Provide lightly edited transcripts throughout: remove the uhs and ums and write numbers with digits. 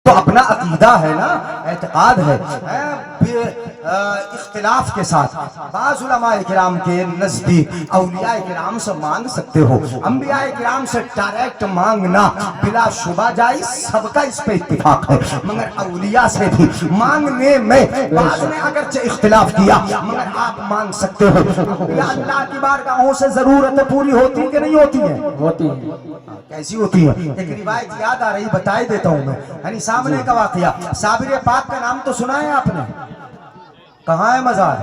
تو اپنا عقیدہ ہے نا، اعتقاد ہے اختلاف کے ساتھ۔ بعض علماء کرام کے نزدیک اولیاء کرام سے مانگ سکتے ہو، انبیاء کرام سے ڈائریکٹ مانگنا بلا شبہ جائز، سب کا اس پہ اتفاق ہے، مگر اولیاء سے بھی مانگنے میں بعض نے اگرچہ اختلاف کیا مگر آپ مانگ سکتے ہو۔ انبیاء اللہ کی بارگاہوں سے ضرورتیں پوری ہوتی کہ نہیں ہوتی ہیں؟ ہوتی ہیں۔ کیسی ہوتی ہیں؟ ایک روایت یاد آ رہی، بتائی دیتا ہوں میں، یعنی سامنے کا واقعہ۔ صابر پاک کا نام تو سنا ہے آپ نے؟ کہاں ہے مزار؟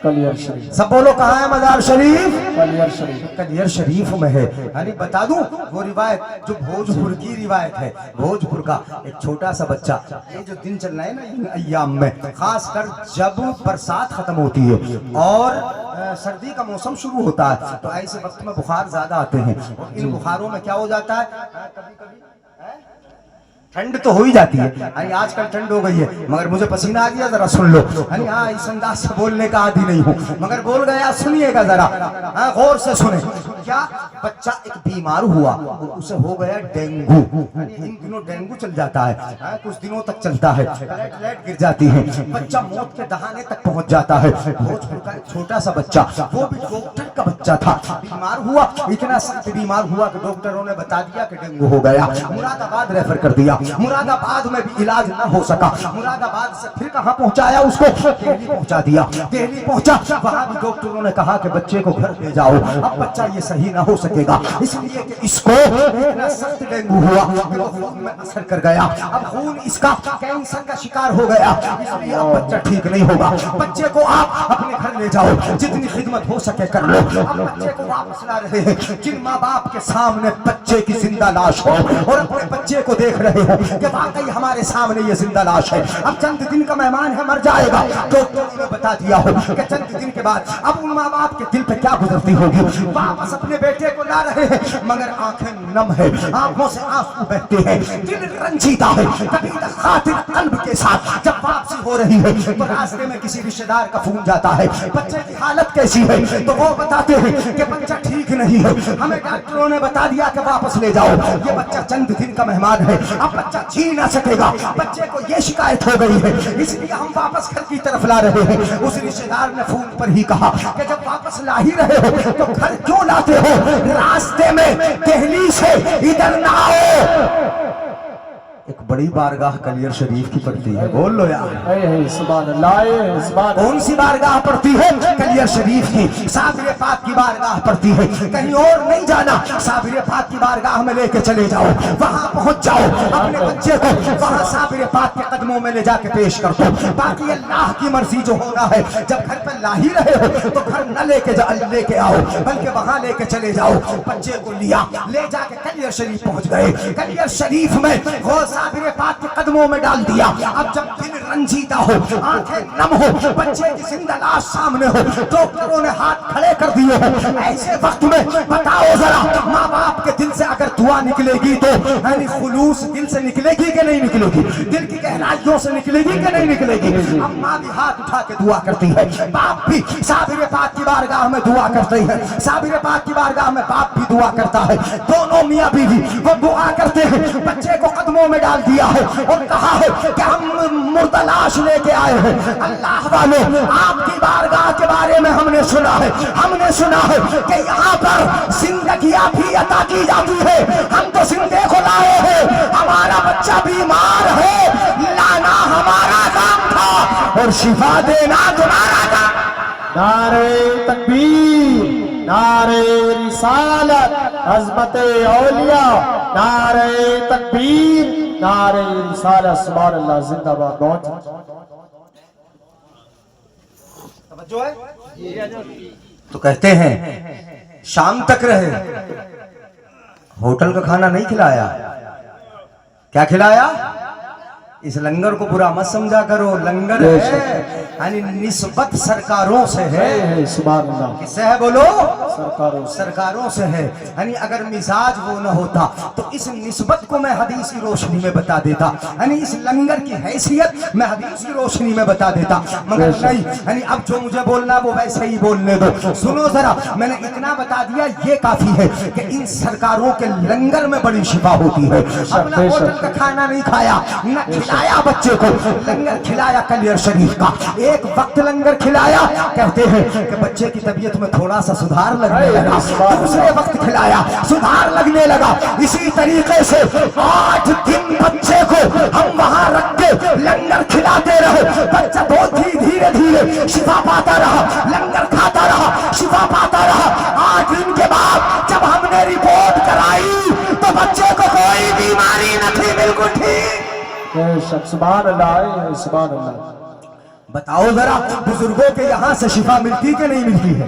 کلیر شریف۔ سب بولو کہاں ہے مزار شریف؟ کلیر شریف۔ کلیر شریف میں ہے۔ یعنی بتا دوں وہ روایت جو بھوجپور کی روایت ہے، بھوجپور کا ایک چھوٹا سا بچہ، یہ جو دن چل رہا ہے نا ان ایام میں، خاص کر جب برسات ختم ہوتی ہے اور سردی کا موسم شروع ہوتا ہے تو ایسے وقت میں بخار زیادہ آتے ہیں، اور ان بخاروں میں کیا ہو جاتا ہے، کبھی کبھی ٹھنڈ تو ہو ہی جاتی ہے، یعنی آج کل ٹھنڈ ہو گئی ہے مگر مجھے پسینہ آ گیا، ذرا سن لو، یعنی ہاں اس انداز سے بولنے کا عادی نہیں ہوں مگر بول گیا، سنیے گا ذرا، غور سے سنیں۔ کیا بچہ ایک بیمار ہوا، اسے ہو گیا ڈینگو، یعنی ان دنوں ڈینگو چل جاتا ہے، کچھ دنوں تک چلتا ہے، پلیٹلیٹ گر جاتی ہے، بچہ موت کے دہانے تک پہنچ جاتا ہے۔ بھوجپور کا ایک چھوٹا سا بچہ، وہ بھی ڈاکٹر کا بچہ تھا، بیمار ہوا، اتنا سخت بیمار ہوا کہ ڈاکٹروں نے بتا دیا کہ ڈینگو ہو گیا، مراد آباد ریفر کر دیا، مراد آباد میں بھی علاج نہ ہو سکا، مراد آباد سے پھر کہاں پہنچایا اس کو، دہلی پہنچا دیا، دہلی پہنچا، وہاں بھی ڈاکٹروں نے کہا کہ بچے کو گھر لے جاؤ، اب بچہ یہ صحیح نہ ہو سکے گا، اس لیے کہ اس کو اتنا سخت ڈینگو ہوا کہ وہ خون میں اثر کر گیا، اب خون اس کا کینسر کا شکار ہو گیا، اس لیے اب بچہ ٹھیک نہیں ہوگا، بچے کو آپ اپنے گھر لے جاؤ، جتنی خدمت ہو سکے کر لو۔ اب بچے کو واپس لا رہے ہیں، جن ماں باپ کے سامنے بچے کی زندہ لاش ہو اور اپنے بچے کو دیکھ رہے ہو کہ واقعی ہمارے سامنے یہ زندہ لاش ہے، اب چند دن کا مہمان ہے، مر جائے گا، ڈاکٹروں نے بتا دیا ہو کہ چند دن کے بعد اب ان ماں باپ کے دل پہ کیا گزرتی ہوگی، واپس اپنے بیٹے کو لا رہے ہیں مگر آنکھیں نم ہے، آنکھوں سے آنسو بہتے ہیں، دل رنجیدہ ہے، کبھی خاطر قلب کے ساتھ جب واپسی ہو رہی ہے تو راستے میں کسی رشتہ دار کا فون جاتا ہے، بچے کی حالت کیسی ہے تو وہ بتاتے ہیں کہ بچہ ٹھیک نہیں ہے، ہمیں ڈاکٹروں نے بتا دیا کہ واپس لے جاؤ، یہ بچہ چند دن کا مہمان ہے، اب بچہ جی نہ سکے گا، بچے کو یہ شکایت ہو گئی ہے، اس لیے ہم واپس گھر کی طرف لا رہے ہیں۔ اس رشتہ دار نے فون پر ہی کہا کہ جب واپس لا ہی رہے ہو تو گھر کیوں لاتے ہو، راستے میں دہلی سے ادھر نہ آؤ۔ ایک بڑی بارگاہ کلیر شریف کی پڑتی ہے، بول لو یار سبحان اللہ، کون سی بارگاہ پڑتی ہے؟ کلیر شریف کی، صابر پاک کی بارگاہ پڑتی ہے، کہیں اور نہیں جانا، صابر پاک کی بارگاہ میں لے کے چلے جاؤ، وہاں پہنچ جاؤ، اپنے بچے کو وہاں صابر پاک کے قدموں میں لے جا کے پیش کر دو، باقی اللہ کی مرضی جو ہونا ہے، جب گھر پر لا ہی رہے ہو تو گھر نہ لے کے آؤ بلکہ وہاں لے کے چلے جاؤ۔ بچے کو لیا، لے جا کے کلیر شریف پہنچ گئے، کلیر شریف میں صابر پاک کے قدموں میں ڈال دیا، اب جب دل رنجیدہ ہو، آنکھیں نم ہو، بچے کی زندہ لاش سامنے ہو، ڈاکٹروں نے ہاتھ کھڑے کر دیے ہو، ایسے وقت میں بتاؤ ذرا ماں باپ کے دل سے اگر دعا نکلے گی تو یعنی خلوص دل سے نکلے گی کہ نہیں نکلے گی، دل کی گہرائیوں سے نکلے گی کہ نہیں نکلے گی؟ اب ماں بھی ہاتھ اٹھا کے دعا کرتی ہے، باپ بھی صابر پاک کی بارگاہ میں دعا کرتے ہیں، صابر پاک کی بارگاہ میں باپ بھی دعا کرتا ہے، دونوں میاں بیوی وہ دعا کرتے ہیں، بچے کو قدموں میں ڈال دیا ہے اور کہا ہے کہ ہم مردہ لاش لے کے آئے ہیں، اللہ والوں آپ کی بارگاہ کے بارے میں ہم نے سنا ہے، ہم نے سنا ہے کہ یہاں پر زندگیاں بھی عطا کی جاتی ہے، ہم تو زندے کو لائے ہیں، ہمارا بچہ بیمار ہے، لانا ہمارا کام تھا اور شفا دینا تمہارا کام۔ نعرہ تکبیر، نعرہ رسالت، عظمت اولیاء، نعرہ تکبیر، نعرہ رسالت، سبحان اللہ، زندہ باد۔ بہت توجہ ہے؟ تو کہتے ہیں شام تک رہے، ہوٹل کا کھانا نہیں کھلایا، کیا کھلایا؟ इस लंगर को बुरा मत समझा करो, लंगर है यानी निस्बत सरकारों से है। सुभान अल्लाह। किससे है बोलो? सरकारों से। सरकारों से है। यानी अगर मिजाज वो न होता तो इस निस्बत को मैं हदीस की रोशनी में बता देता, यानी इस लंगर की हैसियत मैं हदीस की रोशनी में बता देता, मगर नहीं, यानी अब जो मुझे बोलना वो वैसे ही बोलने दो। सुनो जरा, मैंने इतना बता दिया ये काफी है कि इन सरकारों के लंगर में बड़ी शिफा होती है। अपना होटल का खाना नहीं खाया, न खिलाया बच्चे को, लंगर खिलाया कलियर शरीफ का, एक वक्त लंगर खिलाया, कहते हैं कि बच्चे की तबीयत में थोड़ा सा सुधार लगने लगा, दूसरे वक्त खिलाया, सुधार लगने लगा। इसी तरीके से 8 दिन बच्चे को हम वहां रख के लंगर खिलाते रहे, बच्चा बहुत धीरे धीरे शिफा पाता रहा, लंगर खाता रहा, शिफा पाता रहा। 8 दिन के बाद जब हमने रिपोर्ट कराई तो बच्चे को कोई बीमारी न थी, बिल्कुल ठीक। सुभान अल्लाह, सुभान अल्लाह। बताओ जरा, बुजुर्गों के यहाँ से शिफा मिलती कि नहीं मिलती है?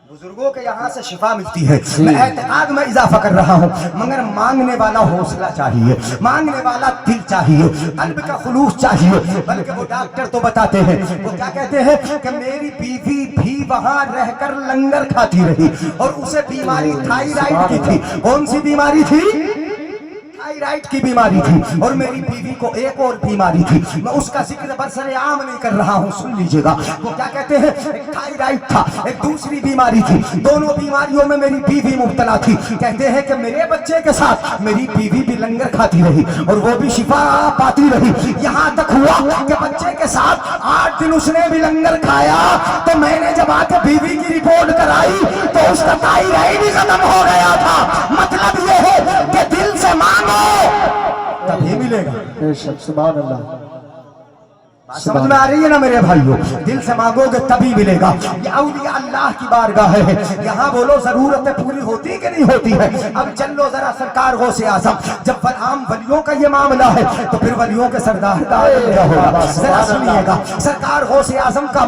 बुजुर्गों के यहाँ से शिफा मिलती है। मैं एतकाद में इजाफा कर रहा हूँ, मगर मांगने वाला हौसला चाहिए, मांगने वाला दिल चाहिए, कल्ब का खुलूस चाहिए। बल्कि वो डॉक्टर तो बताते हैं, वो क्या कहते हैं कि मेरी बीवी भी वहाँ रहकर लंगर खाती रही और उसे बीमारी थायराइड की थी। कौन सी बीमारी थी? थायराइड की बीमारी थी। और मेरी बीवी को एक और बीमारी थी, मैं उसका जिक्र बरसरे आम नहीं कर रहा हूँ, सुन लीजिएगा। वो क्या कहते हैं, एक थायराइड था, एक दूसरी बीमारी थी, दोनों बीमारियों में मेरी बीवी मुब्तला थी। कहते हैं कि मेरे बच्चे के साथ मेरी बीवी भी लंगर खाती रही और वो भी शिफा पाती रही। यहाँ तक हुआ कि बच्चे के साथ 8 दिन उसने भी लंगर खाया, तो मैंने जब आके बीवी की रिपोर्ट कराई तो उसका थायराइड ही खत्म हो गया था। मतलब ये है कि दिल से मांगो तभी मिलेगा। सुभान अल्लाह। समझ में आ रही है ना मेरे भाइयों? दिल से मांगोगे तभी मिलेगा। ये औलिया अल्लाह की बारगाह है, यहाँ बोलो जरूरतें पूरी होती कि नहीं होती है? अब चलो जरा सरकार गौसे आजम, जब आम वलियों का ये मामला है तो फिर वलियों के सरदार का क्या होगा? जरा सुनिएगा, सरकार गौसे आजम का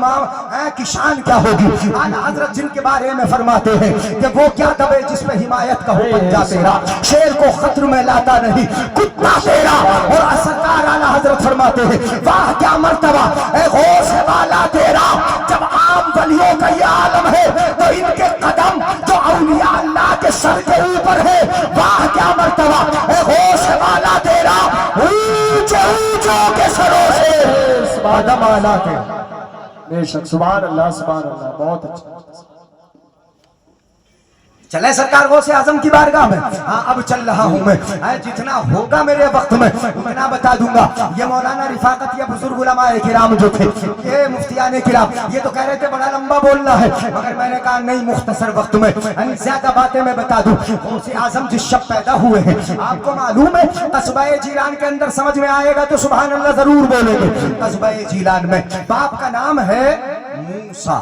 की शान क्या होगी। आला हजरत जिनके बारे में फरमाते हैं कि वो क्या दबे जिसमें हिमायत का हो पंजा तेरा, शेर को खतर में लाता नहीं कुत्ता तेरा। और सरकार आला हजरत फरमाते हैं, वाह क्या मर्तबा ए गौस वाला तेरा। जब आम वलियों का ये आलम है तो इनके कदम जो औलिया अल्लाह के सर के ऊपर है, वाह क्या मर्तबा ए गौस वाला तेरा। ऊंचे ऊंचों के सरों से कदम आला के। बेशक, सुभान अल्लाह, सुभान अल्लाह, बहुत अच्छा। चले सरकार गौसे आजम की बारगाह में। हाँ, अब चल रहा हूँ मैं, जितना होगा मेरे वक्त में उतना बता दूंगा। ये मौलाना रिफाकत या बुजुर्ग उलमाए किराम जो थे, ये मुफ्तियाने किराम, ये तो कह रहे थे बड़ा लंबा बोलना है, मगर मैंने कहा नहीं, मुख्तसर वक्त में ज्यादा बातें मैं बता दूं। गौसे आजम जिस शब पैदा हुए हैं, आपको मालूम है कस्बा जीलान के अंदर, समझ में आएगा तो सुभान अल्लाह जरूर बोलेंगे। कस्बा जीलान में बाप का नाम है मूसा,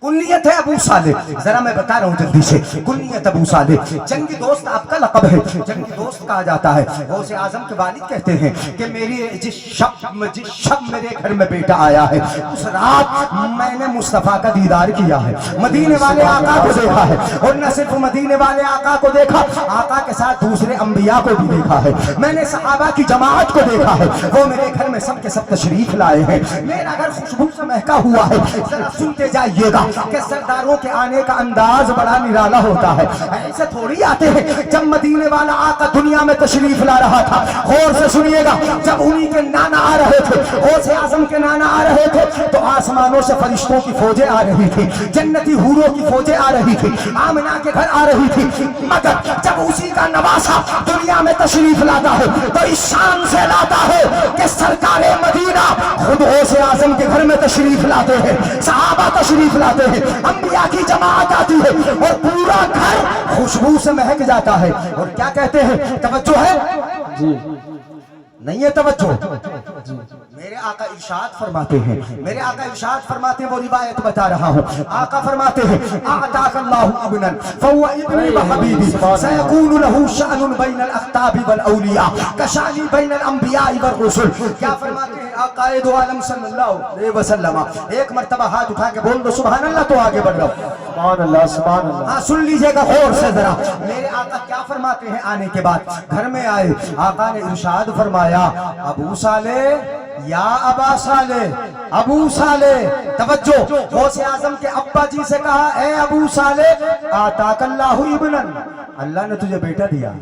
कुन्नियत है अबू साले। जरा मैं बता रहा हूँ जल्दी से, कुन्नियत अबू साले। जंगी दोस्त आपका लक़ब है, जंगी दोस्त कहा जाता है। गौसे आजम के वालिद कहते हैं कि मेरी जिस शब मेरे घर में बेटा आया है, उस रात मैंने मुस्तफ़ा का दीदार किया है, मदीने वाले आका को देखा है। और न सिर्फ मदीने वाले आका को देखा, आका के साथ दूसरे अंबिया को भी देखा है। मैंने सहाबा की जमात को देखा है, वो मेरे घर में सब के सब तशरीफ लाए हैं। मेरा घर खुशबू से महका हुआ है। जरा सुनते जाइएगा कि सरदारों के आने का अंदाज बड़ा निराला होता है। ऐसे थोड़ी आते हैं। जब मदीने वाला आका दुनिया में तशरीफ ला रहा था, गौर से सुनिएगा, जब उन्हीं के नाना आ रहे थे, गौसे आजम के नाना आ रहे थे, तो आसमानों से फरिश्तों की फौजें आ रही थी, जन्नती हूरों की फौजें आ रही थी, आमना के घर आ रही थी। मगर जब उसी का नवासा दुनिया में तशरीफ लाता है तो इस शान से लाता है कि सरकारे मदीना खुद गौसे आजम के घर में तशरीफ लाते हैं, सहाबा तशरीफ लाते हैं, अंबिया की जमात आती है और पूरा घर खुशबू से महक जाता है। और क्या कहते हैं, तवज्जो है जी? नहीं है तवज्जो? मेरे आका इरशाद फरमाते हैं, मेरे आका इरशाद फरमाते हैं, वो रिवायत बता रहा हूँ। आका फरमाते हैं, आताकल्लाहु इब्नन फहुवा इब्नी व हबीबी सयकूनु लहू शअनुन बैनल अख्ताबी वल औलिया कशानी बैनल अंबिया वल रुसुल। क्या फरमाते हैं आकाए दो आलम सल्लल्लाहु अलैहि वसल्लम। एक मर्तबा हाथ उठा के बोल दो सुभान अल्लाह तो आगे बढ़ जाओ। सुभान अल्लाह सुभान अल्लाह। हाँ सुन लीजिएगा गौर से जरा, मेरे आका क्या फरमाते हैं। आने के बाद घर में आए, आका ने इरशाद फरमाया अबू साले या अबा साले, अबू साले। तवज्जो, गौसे आजम के अब्बा जी से कहा ए अबू साले आताकल्लाहु इब्नन, अल्लाह ने तुझे बेटा दिया।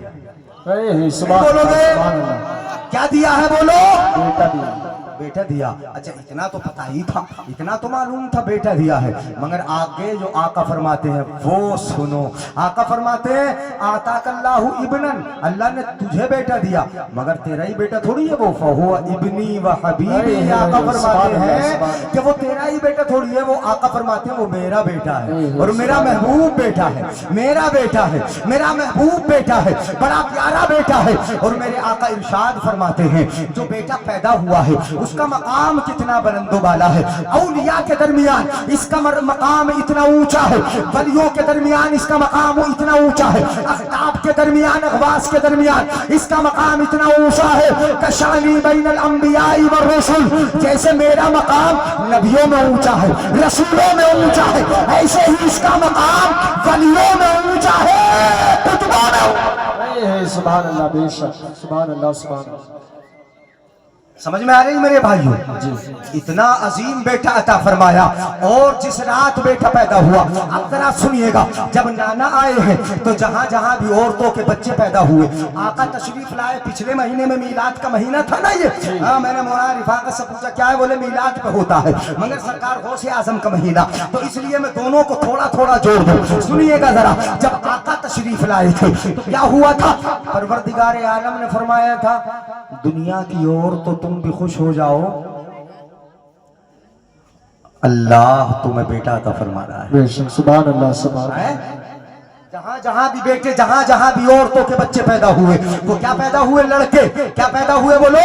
सुभान बोलोगे अल्लाह। क्या दिया है बोलो? बेटा दिया। बेटा दिया। अच्छा इतना तो पता ही था, इतना तो मालूम था बेटा दिया है, मगर आगे जो आका फरमाते हैं वो सुनो। आका फरमाते हैं आताकल्लाहु इब्नन, अल्लाह ने तुझे बेटा दिया मगर तेरा ही बेटा थोड़ी है वो, फहुवा इब्नी व हबीबी। आका फरमाते हैं कि वो तेरा ही बेटा थोड़ी है, वो आका फरमाते हैं वो मेरा बेटा है और मेरा महबूब बेटा है, मेरा बेटा है, मेरा महबूब बेटा है, बड़ा प्यारा बेटा है। और मेरे आका इरशाद फरमाते हैं जो बेटा पैदा हुआ है उसका मकाम कितना बुलंद वाला है। औलिया के दरमियान इसका मकाम इतना ऊंचा है, वलियों के दरमियान इसका मकाम इतना ऊंचा है, अख्ताब के दरमियान, अखवास के दरमियान इसका मकाम इतना ऊंचा है। कशानी बैनल अंबियाई व रसूल, जैसे मेरा मकाम नबियों में ऊंचा है, रसूलों में ऊंचा है, ऐसे ही इसका मकाम वलियों में ऊंचा है, कुतुबों में। सुभान अल्लाह, बेशक सुभान अल्लाह सुभान अल्लाह। समझ में आ रही मेरे भाइयों? इतना अजीम बेटा अता फरमाया। और जिस रात बेटा पैदा हुआ, अब जरा सुनिएगा, जब नाना आए हैं तो जहां जहां भी औरतों के बच्चे पैदा हुए, आका तशरीफ लाए। पिछले महीने में मीलाद का महीना था ना ये, मैंने मौलाना रिफाकत से पूछा क्या है, बोले मीलाद पे होता है, मगर सरकार गौसे आजम का महीना, तो इसलिए मैं दोनों को थोड़ा थोड़ा जोड़ दूं। सुनिएगा जरा, जब आका तशरीफ लाए थे तो क्या हुआ था? परवरदिगार आलम ने फरमाया था दुनिया की ओर तो तुम भी खुश हो जाओ, अल्लाह तुम्हें बेटा अता फरमा रहा है। बेशक सुभान अल्लाह सुभान है? जहां जहां भी बेटे, जहां जहां भी औरतों के बच्चे पैदा हुए, वो क्या पैदा हुए? लड़के। क्या पैदा हुए बोलो?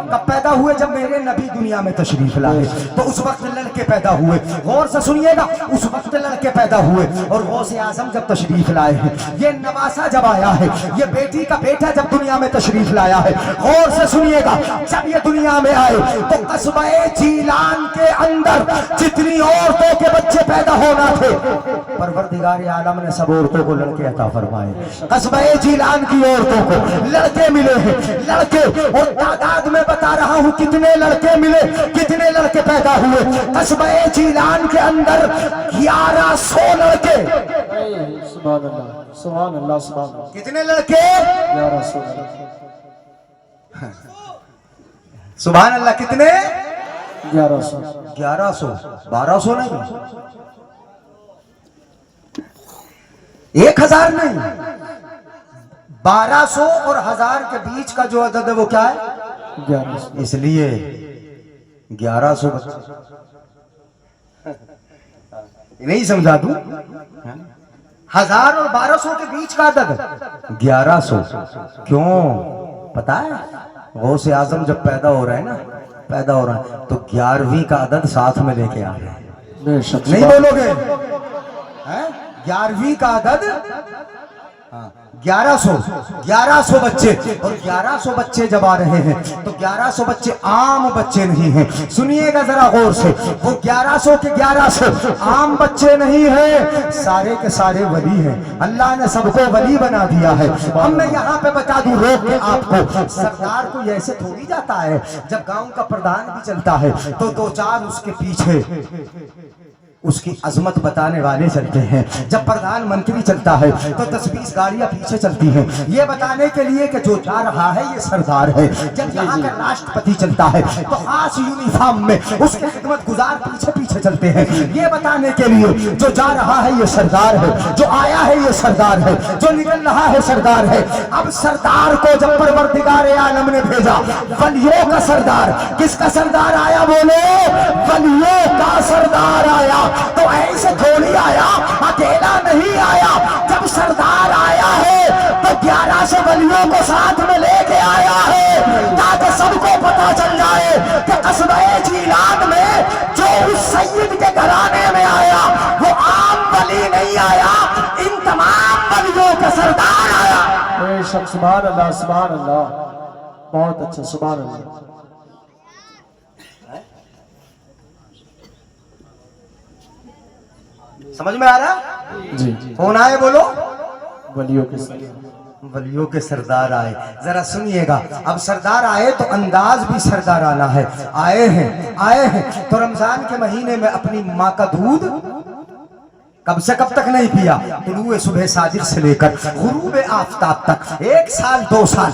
कब पैदा हुए? जब मेरे नबी दुनिया में तशरीफ लाए तो उस वक्त लड़के पैदा हुए। गौर से सुनिएगा, उस वक्त लड़के पैदा हुए। और गौसे आजम जब तशरीफ लाए हैं, ये नवासा जब आया है, ये बेटी का बेटा जब दुनिया में तशरीफ लाया है, गौर से सुनिएगा, जब ये दुनिया में आए तो कस्बे जीलान के अंदर जितनी औरतों के बच्चे पैदा होना थे, परवरदिगार आलम ने सब औरतों को लड़के अता फरमाए। कस्बे जीलान की औरतों को लड़के मिले हैं, लड़के। और तादाद में बता रहा हूं कितने लड़के मिले, कितने लड़के पैदा हुए। कस्बे जीलान के अंदर 1100 लड़के। सुभान अल्लाह सुभान अल्लाह सुभान अल्लाह। कितने लड़के? 1100। सुभान अल्लाह। कितने? 1100। 1100, 1200 नहीं, 1000 नहीं, 1200 और 1000 के बीच का जो अदद है वो क्या है? 1100। इसलिए 1100 नहीं समझा दूं? 1000 और 1200 के बीच का अदद 1100। क्यों पता है? गौसे आजम जब पैदा हो रहा है ना, पैदा हो रहा है तो 11वीं का अदद साथ में लेके आ रहे हैं। बेशक नहीं बोलोगे? 11वीं का अदद 1100 बच्चे। और 1100 बच्चे जब आ रहे हैं तो 1100 बच्चे आम बच्चे नहीं हैं। सुनिएगा जरा गौर से, वो 1100 के 1100 आम बच्चे नहीं हैं, सारे के सारे वली हैं। अल्लाह ने सबको वली बना दिया है। अब मैं यहाँ पे बता दूं रोक के आपको, सरदार को ऐसे थोड़ी जाता है। जब गांव का प्रधान भी चलता है तो 2-4 उसके पीछे उसकी अजमत बताने वाले चलते हैं। जब प्रधानमंत्री चलता है तो 10-20 गाड़ियां पीछे चलती हैं, ये बताने के लिए कि जो जा रहा है ये सरदार है। जब यहाँ का राष्ट्रपति चलता है तो खास यूनिफॉर्म में उसके खिदमत गुजार पीछे पीछे चलते हैं, ये बताने के लिए जो जा रहा है ये सरदार है, जो आया है ये सरदार है, जो निकल रहा है सरदार है। अब सरदार को जब परवरदिगार आलम ने भेजा, वलियों का सरदार, किसका सरदार आया बोलो? वलियों का सरदार आया। तो ऐसे थोड़ी आया, अकेला नहीं आया। जब सरदार आया है तो 1100 वलियों को साथ में लेके आया है, ताकि सबको पता चल जाए कि कस्बे जीलान में जो उस सैयद के घराने में आया वो आम वली नहीं आया, इन तमाम वलियों का सरदार आया। बेशक सुभान अल्लाह सुभान अल्लाह। बहुत अच्छा सुभान अल्लाह। समझ में आ रहा? जी कौन आए बोलो? वलियों के साथ वलियों के सरदार आए। जरा सुनिएगा, अब सरदार आए तो अंदाज भी सरदाराना है। आए हैं तो रमजान के महीने में अपनी माँ का दूध कब से कब तक नहीं पिया? तुलुए सुबह साजिद से लेकर गुरूब आफताब तक 1 साल 2 साल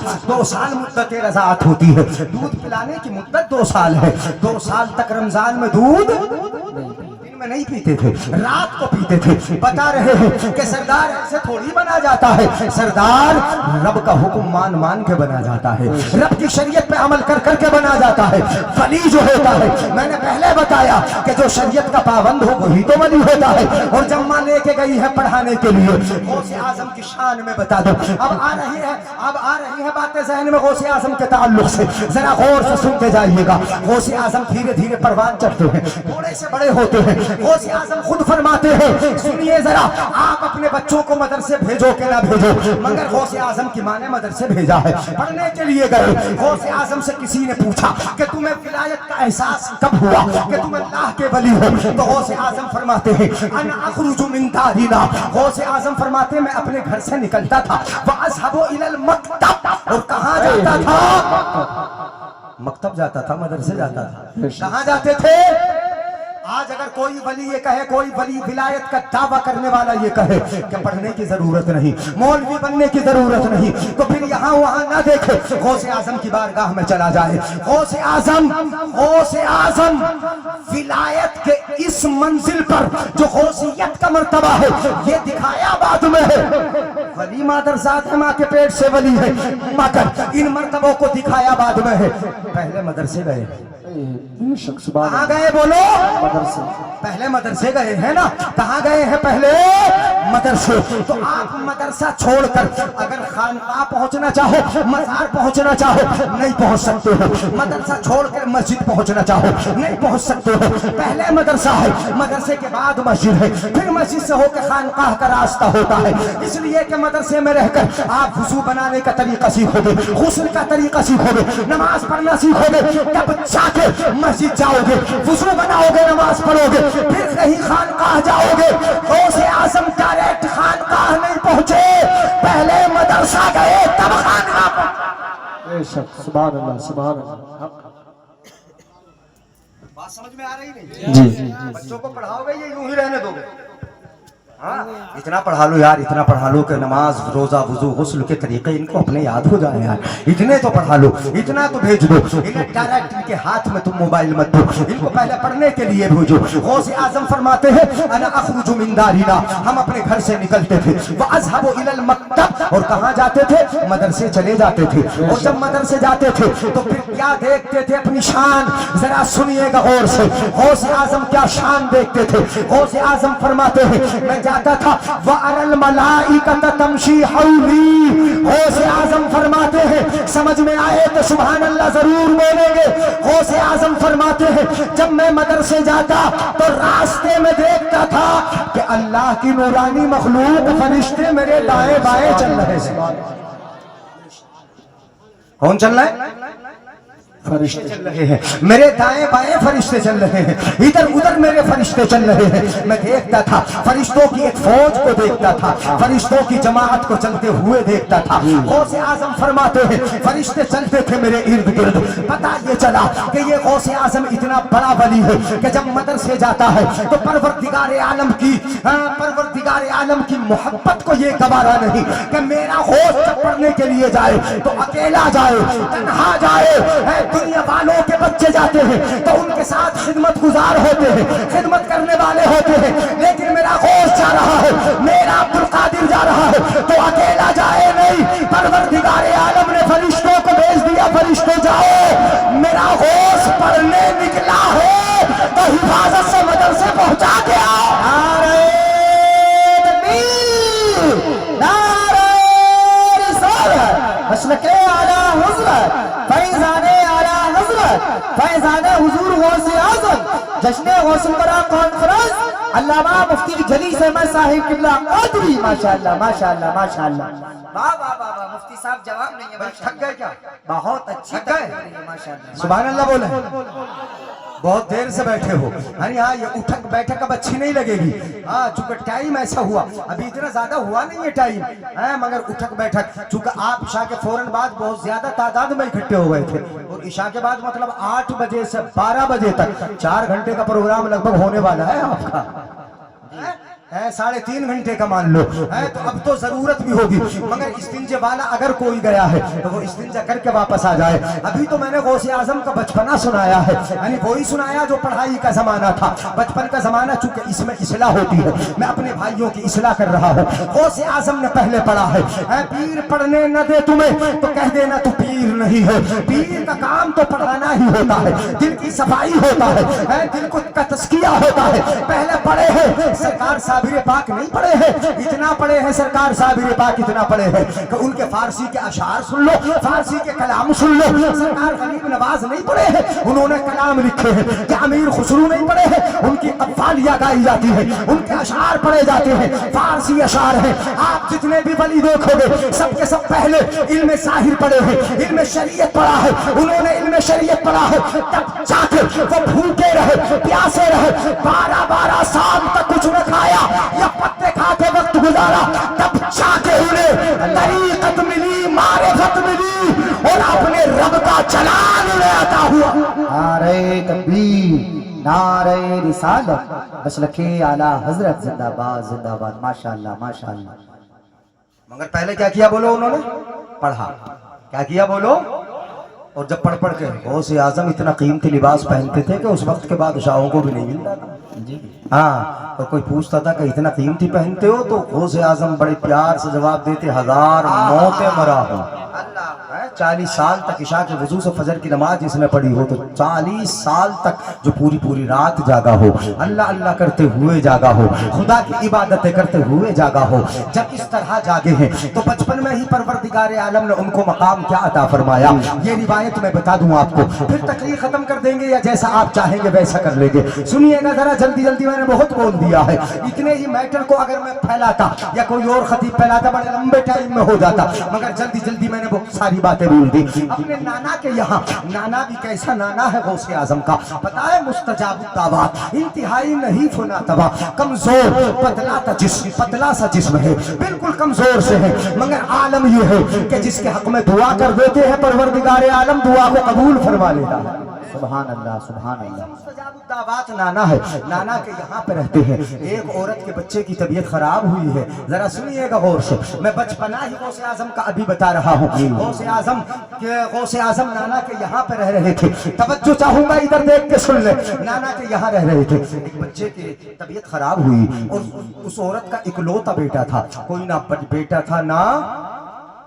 मुद्दत रज़ाअत होती है। दूध पिलाने की मुद्दत 2 साल है। 2 साल तक रमजान में दूध दिन में नहीं पीते थे, रात को पीते थे। बता रहे हैं कि सरदार ऐसे थोड़ी बना जाता है, सरदार रब का हुक्म मान के बना जाता है, रब की शरीयत पे अमल कर के बना जाता है। वली जो होता है, मैंने पहले बताया कि जो शरीयत का पाबंद हो वही तो वली होता है। और जब माँ लेके गई है पढ़ाने के लिए, गौसे आजम की शान में बता दो। अब आ रही है बातें ज़हन में गौसे आजम के ताल्लुक से, जरा गौर से सुनते जाइएगा। गौसे आजम धीरे धीरे परवान चढ़ते हैं, थोड़े से बड़े होते हैं। गौसे आजम खुद फरमाते हैं, सुनिए जरा, आप अपने बच्चों को मदरसे भेजो कि ना भेजो, मगर गौसे आजम की माँ ने मदरसे भेजा है, पढ़ने के लिए गए। गौसे आजम से किसी ने पूछा कि तुम्हें विलायत का एहसास कब हुआ कि तुम अल्लाह के वली हो? तो गौसे आजम फरमाते हैं, अन अखरुजु मिन दारिना। गौसे आजम फरमाते हैं, मैं अपने घर से निकलता था, वअज़हबु इलल मक्तब, और कहाँ जाता था? मक्तब जाता था, मदरसे जाता था। कहाँ जाते थे? आज अगर कोई वली ये कहे, कोई वली विलायत का दावा करने वाला ये कहे कि पढ़ने की जरूरत नहीं, मौलवी बनने की जरूरत नहीं, तो फिर यहाँ वहाँ ना देखे, गौसे आजम की बारगाह में चला जाए। गौसे आजम विलायत के इस मंजिल पर जो गौसियत का मर्तबा है, ये दिखाया बाद में है। वली मादरसात है, माँ के पेट से वली है, मगर इन मर्तबों को दिखाया बाद में है। पहले मदरसे गए, कहाँ गए बोलो? मदरसे। पहले मदरसे गए हैं ना, कहाँ गए हैं? पहले मदरसे। तो आप मदरसा छोड़कर अगर खानकाह पहुंचना चाहो, मजार पहुंचना चाहो, नहीं पहुंच सकते हो। मदरसा छोड़कर मस्जिद पहुंचना चाहो, नहीं पहुंच सकते हो। पहले मदरसा है, मदरसे के बाद मस्जिद है, फिर मस्जिद से होकर खानकाह का रास्ता होता है। इसलिए कि मदरसे में रहकर आप वुजू बनाने का तरीका सीखोगे, गुस्ल का तरीका सीखोगे, नमाज पढ़ना सीखोगे, तब जाके मस्जिद जाओगे, वुजू बनाओगे, नमाज पढ़ोगे, फिर कहीं खानकाह जाओगे। गौसे आजम डायरेक्ट खानकाह नहीं पहुंचे, पहले मदरसा गए तब खानकाह पहुंचे। बेशक, सुभान अल्लाह, सुभान अल्लाह। बात समझ में आ रही नहीं? जी बच्चों को पढ़ाओगे ये यूं ही रहने दोगे? हाँ, इतना पढ़ा लो यार, इतना पढ़ा लो कि नमाज, रोजा, वुजू, गुस्ल के तरीके इनको अपने याद हो जाए यार। इतने तो पढ़ा लो, इतना तो भेज दो। इन्हें डायरेक्ट इनके हाथ में तुम मोबाइल मत दो, इनको पहले पढ़ने के लिए भेजो। गौसे आजम फरमाते हैं, अना अखरुजु मिन दारिना, हम अपने घर से निकलते थे, वअज़हबु इलल मक्तब, और कहाँ जाते थे? मदरसे चले जाते थे। और जब मदरसे जाते थे तो फिर क्या देखते थे? अपनी शान। जरा सुनिएगा गौर से, गौसे आजम क्या शान देखते थे। गौसे आजम फरमाते हैं, मैं जाता था, वअरल मलाइकत तमशी हौली। गौसे आजम फरमाते हैं, समझ में आए तो सुभान अल्लाह जरूर बोलेंगे। गौसे आजम फरमाते हैं, जब मैं मदरसे जाता तो रास्ते में देखता था कि अल्लाह की नूरानी मखलूक फरिश्ते मेरे दाएं बाएं चल रहे हैं। कौन चल रहा है? फरिश्ते चल रहे हैं, मेरे दाएं बाएं फरिश्ते चल रहे हैं, इधर उधर मेरे फरिश्ते चल रहे हैं। मैं देखता था, फरिश्तों की एक फौज को देखता था, फरिश्तों की जमात को चलते हुए देखता था। गौसे आजम फरमाते हैं, फरिश्ते चलते थे मेरे इर्द गिर्द। पता ये चला कि ये गौसे आजम इतना बड़ा वली है कि जब मदरसे जाता है तो परवरदिगार आलम की मोहब्बत को ये गवारा नहीं कि मेरा गौस जब पढ़ने के लिए जाए तो अकेला जाए, तन्हा जाए। दुनिया वालों के बच्चे जाते हैं तो उनके साथ खिदमत गुजार होते हैं, खिदमत करने वाले होते हैं, लेकिन मेरा गौस जा रहा है, मेरा अब्दुल कादिर जा रहा है तो अकेला जाए नहीं। परवरदिगार आलम ने फरिश्तों को भेज दिया, फरिश्तों जाओ, मेरा गौस पढ़ने निकला है तो हिफाजत से मदरसे पहुंचा के आओ। नारे तकबीर, नारे रिसालत, मसलके आला हुज़रत, फैज़ाने आला हज़रत, फैज़ाने हुज़ूर गौसे आज़म, जश्न गौसुल बरा कॉन्फ्रेंस, अल्लामा मुफ्ती जलीस अहमद साहिब किबला कादरी। माशाअल्लाह, माशाअल्लाह, माशाअल्लाह। वाह वाह वाह वाह, मुफ्ती साहब जवाब नहीं है। थक गए क्या? बहुत अच्छी थक गए? माशाअल्लाह। सुभान अल्लाह बोले। बहुत देर से बैठे हो। अरे हाँ, ये उठक बैठक अब अच्छी नहीं लगेगी। हाँ, चूंकि टाइम ऐसा हुआ, अभी इतना ज्यादा हुआ नहीं है टाइम, मगर उठक बैठक, चूंकि आप ईशा के फौरन बाद बहुत ज्यादा तादाद में इकट्ठे हो गए थे, और ईशा के बाद मतलब 8 बजे से 12 बजे तक 4 घंटे का प्रोग्राम लगभग होने वाला है आपका, 3.5 घंटे का मान लो, तो अब तो जरूरत भी होगी, मगर इस्तिंजे वाला अगर कोई गया है तो वो इस्तिंजा करके वापस आ जाए। अभी तो मैंने गौसे आजम का बचपना सुनाया है, यानी वही सुनाया जो पढ़ाई का जमाना था, बचपन का जमाना, चूंकि इसमें इस्लाह होती है, मैं अपने भाइयों की इस्लाह कर रहा हूँ। गौसे आजम ने पहले पढ़ा है, पीर पढ़ने न दे तुम्हें तो कह देना तू पीर नहीं है, पीर का काम तो पढ़ाना ही होता है, दिल की सफाई होता है, दिल को का तस्किया होता है। पहले पढ़े हैं सरकार साबिर पाक नहीं पढ़े हैं, इतना पढ़े हैं सरकार साबिर पाक, इतना पढ़े हैं कि उनके फारसी के अशार सुन लो, फारसी के कलाम सुन लो। सरकार गरीब नवाज नहीं पढ़े हैं, उन्होंने कलाम लिखे हैं। कि अमीर खुसरू नहीं पढ़े हैं, उनकी कव्वालियां गाई जाती है, उनके अशार पढ़े जाते हैं, फारसी अशार है। आप जितने भी वली देखोगे सबके सब पहले इल्म साहिर पढ़े हैं, इल्म शरीयत पढ़ा है, उन्होंने इल्म शरीयत पढ़ा है, तब जाके वो भूखे रहे, प्यासे रहे, 12-12 साल तक कुछ न खाया या पत्ते खा के वक्त गुजारा, तब जाके उन्हें तरीकत मिली, मारिफत मिली, और अपने रब का जलाल उन्हें अता हुआ। नारे तकबीर, नारे रिसालत, मसलके आला हजरत जिंदाबाद जिंदाबाद। माशाअल्लाह माशाअल्लाह। मगर पहले क्या किया बोलो उन्होंने? पढ़ा। क्या किया बोलो? और जब पढ़ पढ़ के गौसे आजम इतना कीमती लिबास पहनते थे कि उस वक्त के बादशाहों को भी नहीं मिलता था। हाँ, और कोई पूछता था कि इतना कीमती पहनते हो, तो गौसे आजम बड़े प्यार से जवाब देते, 1000 मौतें मरा हूं। 40 साल तक इशा के वजू से फजर की नमाज जिसने पढ़ी हो, तो 40 साल तक जो पूरी पूरी रात जागा हो, अल्लाह अल्लाह करते हुए जागा हो, खुदा की इबादतें करते हुए जागा हो, जब इस तरह जागे हैं तो बचपन में ही परवरदिगार आलम ने उनको मकाम क्या अता फरमाया, ये रिवायत मैं बता दूं आपको, फिर तकरीर खत्म कर देंगे या जैसा आप चाहेंगे वैसा कर लेंगे। सुनिएगा जरा जल्दी जल्दी, मैंने बहुत बोल दिया है। इतने ही मैटर को अगर मैं फैलाता या कोई और खतीब फैलाता बड़े लंबे टाइम में हो जाता, मगर जल्दी जल्दी मैंने बहुत सारी बातें बोल दी। अपने नाना के यहाँ, नाना भी कैसा नाना है गौसे आजम का, पता है? मुस्तजाब दावत, इंतहाई नहीं फुनातवा, कमजोर पतला सा जिस्म है, बिल्कुल कमजोर से है, मगर आलम ये है कि जिसके हक में दुआ कर देते हैं परवरदिगार आलम दुआ को कबूल फरमा लेता है। सुभान अल्लाह सुभान अल्लाह। मुस्तजाब नाना है, नाना के यहाँ पे रहते हैं। एक औरत के बच्चे की तबीयत खराब हुई है, जरा सुनिएगा गौर से, मैं बचपना ही गौसे आजम का अभी बता रहा हूँ। गौसे आजम नाना के यहाँ पे रह रहे थे, तवज्जो चाहूंगा इधर देख के सुन ले। नाना के यहाँ रह रहे थे, एक बच्चे की तबीयत खराब हुई, और उस औरत का इकलौता बेटा था, कोई ना बेटा था ना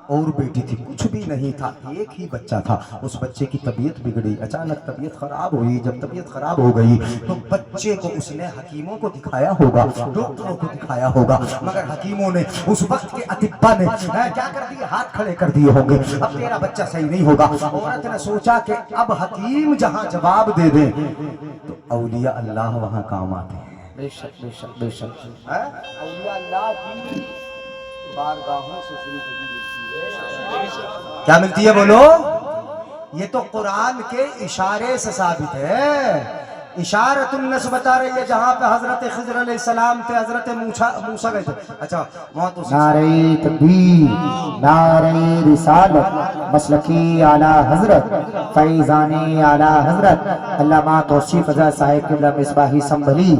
और बेटी थी, कुछ भी नहीं था, एक ही बच्चा था। उस बच्चे की तबीयत बिगड़ी, अचानक तबीयत खराब हुई। जब तबीयत खराब हो गई तो बच्चे को उसने हकीमों को दिखाया होगा, डॉक्टरों को दिखाया होगा, मगर हकीमों ने, उस वक्त के अतिब्बा ने क्या कर दिए, हाथ खड़े कर दिए होंगे, अब तेरा बच्चा सही नहीं होगा। औरत ने सोचा कि अब हकीम जहां जवाब दे दे तो औलिया अल्लाह वहां काम आते हैं। बेशक बेशक बेशक। औलिया अल्लाह की बारगाहों से जिंदगी क्या मिलती है बोलो? ये तो कुरान के इशारे से साबित है। इशारतुन नस बता रही है, जहाँ पे हजरत खिज़र अलैहिस्सलाम थे, हजरत मूसा गए थे। अच्छा, वहाँ तो नारे तकबीर, नारे रिसालत, मसलकी आला हजरत, फैज़ाने आला हजरत, अल्लामा तौसीफ रज़ा साहिब क़िबला मिसबाही संभली,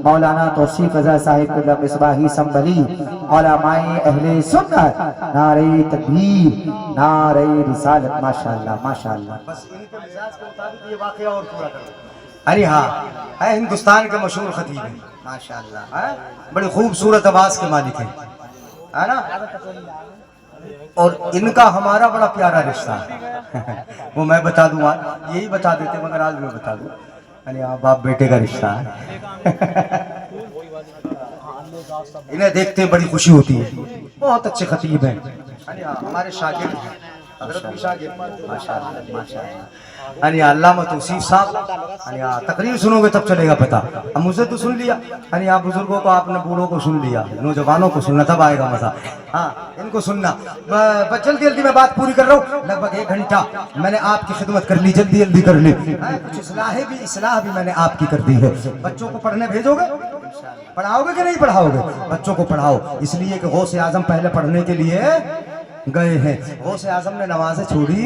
मौलाना तौसीफ रज़ा साहिब क़िबला मिसबाही संभली, उलमाए अहले सुन्नत, नारे तकबीर, नारे रिसालत। माशाअल्लाह माशाअल्लाह। बस इनके मिजाज के मुताबिक ये वाक़या और पूरा करो। अरे हाँ, है हिंदुस्तान के मशहूर खतीब है माशाअल्लाह, है बड़ी खूबसूरत आवाज के मालिक है ना, और इनका हमारा बड़ा प्यारा रिश्ता है। वो मैं बता दूँ, यही बता देते मगर आज मैं बता दूँ। अरे हाँ, बाप बेटे का रिश्ता है। इन्हें देखते बड़ी खुशी होती है, बहुत अच्छे खतीब हैं। अरे हाँ, हमारे शागिर्द हैं। یعنی علامہ توصیف صاحب یعنی تقریر سنو گے تب چلے گا پتہ. اب مجھے تو سن لیا یعنی آپ بزرگوں کو آپ نے بوڑھوں کو سن لیا, نوجوانوں کو سننا تب آئے گا مزہ. ہاں ان کو سننا. بس جلدی جلدی میں بات پوری کر رہا ہوں, لگ بھگ 1 گھنٹہ میں نے آپ کی خدمت کر لی, جلدی جلدی کر لی. کچھ اصلاح بھی میں نے آپ کی کر دی ہے. بچوں کو پڑھنے بھیجو گے, پڑھاؤ گے کہ نہیں پڑھاؤ گے؟ بچوں کو پڑھاؤ, اس لیے کہ غوث اعظم پہلے پڑھنے کے لیے گئے ہیں. غوث اعظم نے نمازیں چھوڑی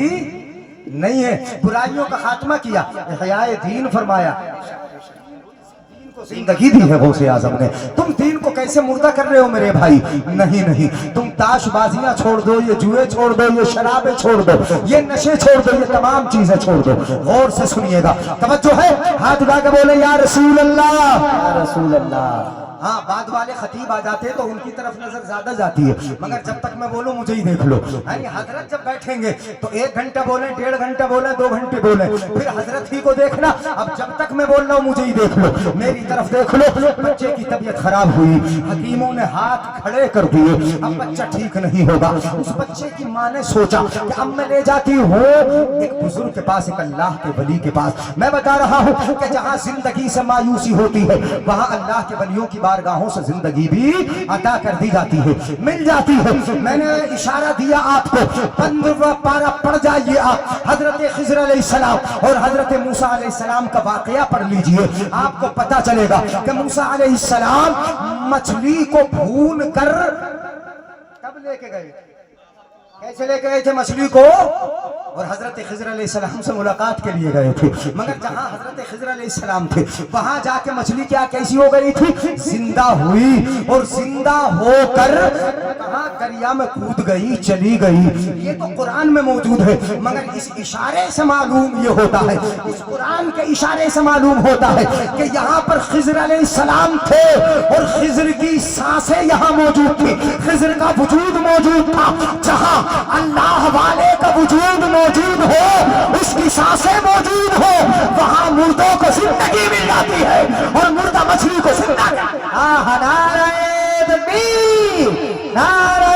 نہیں ہے, برائیوں کا خاتمہ کیا, احیاء دین فرمایا, دین کو زندگی دی ہے غوث اعظم نے. تم دین کو کیسے مردہ کر رہے ہو میرے بھائی؟ نہیں, تم تاش بازیاں چھوڑ دو, یہ جوئے چھوڑ دو, یہ شرابیں چھوڑ دو, یہ نشے چھوڑ دو, یہ تمام چیزیں چھوڑ دو. غور سے سنیے گا, توجہ ہے, ہاتھ اٹھا کے بولے یا رسول اللہ, یا رسول اللہ. ہاں بعد والے خطیب آ جاتے ہیں تو ان کی طرف نظر زیادہ جاتی ہے, مگر جب تک میں بولوں مجھے ہی دیکھ لو. یعنی حضرت جب بیٹھیں گے تو 1 گھنٹہ بولیں, 1.5 گھنٹہ بولیں, 2 گھنٹے بولیں, پھر حضرت ہی کو دیکھنا. اب جب تک میں بول رہا ہوں مجھے ہی دیکھ لو, میری طرف دیکھ لو. بچے کی طبیعت خراب ہوئی, حکیموں نے ہاتھ کھڑے کر دیے, اب بچہ ٹھیک نہیں ہوگا. اس بچے کی ماں نے سوچا کہ اب میں لے جاتی ہوں ایک بزرگ کے پاس, ایک اللہ کے ولی کے پاس. میں بتا رہا ہوں کہ جہاں زندگی سے مایوسی ہوتی ہے وہاں اللہ کے ولیوں کی بارگاہوں سے زندگی بھی عطا کر دی جاتی ہے, مل جاتی ہے. میں نے اشارہ دیا آپ کو, 15واں پارہ پڑھ جائیے آپ. حضرت خضر علیہ السلام اور حضرت موسیٰ علیہ السلام کا واقعہ پڑھ لیجئے, آپ کو پتا چلے گا کہ موسیٰ علیہ السلام مچھلی کو بھون کر کب لے کے گئے, کیسے لے کے گئے تھے مچھلی کو, اور حضرت خضر علیہ السلام سے ملاقات کے لیے گئے تھے. مگر جہاں حضرت خضر علیہ السلام تھے وہاں جا کے مچھلی کیسی ہو گئی تھی, زندہ ہوئی, اور زندہ ہو کر کہاں دریا میں کود گئی, چلی گئی. یہ تو قرآن میں موجود ہے, مگر اس اشارے سے معلوم یہ ہوتا ہے, اس قرآن کے اشارے سے معلوم ہوتا ہے کہ یہاں پر خضر علیہ السلام تھے اور خضر کی سانسیں یہاں موجود تھی, خضر کا وجود موجود تھا. جہاں اللہ والے کا وجود موجود ہو, اس کی سانسیں موجود ہو, وہاں مردوں کو زندگی مل جاتی ہے اور مردہ مچھلی کو زندہ. نعرہ تکبیر, نعرہ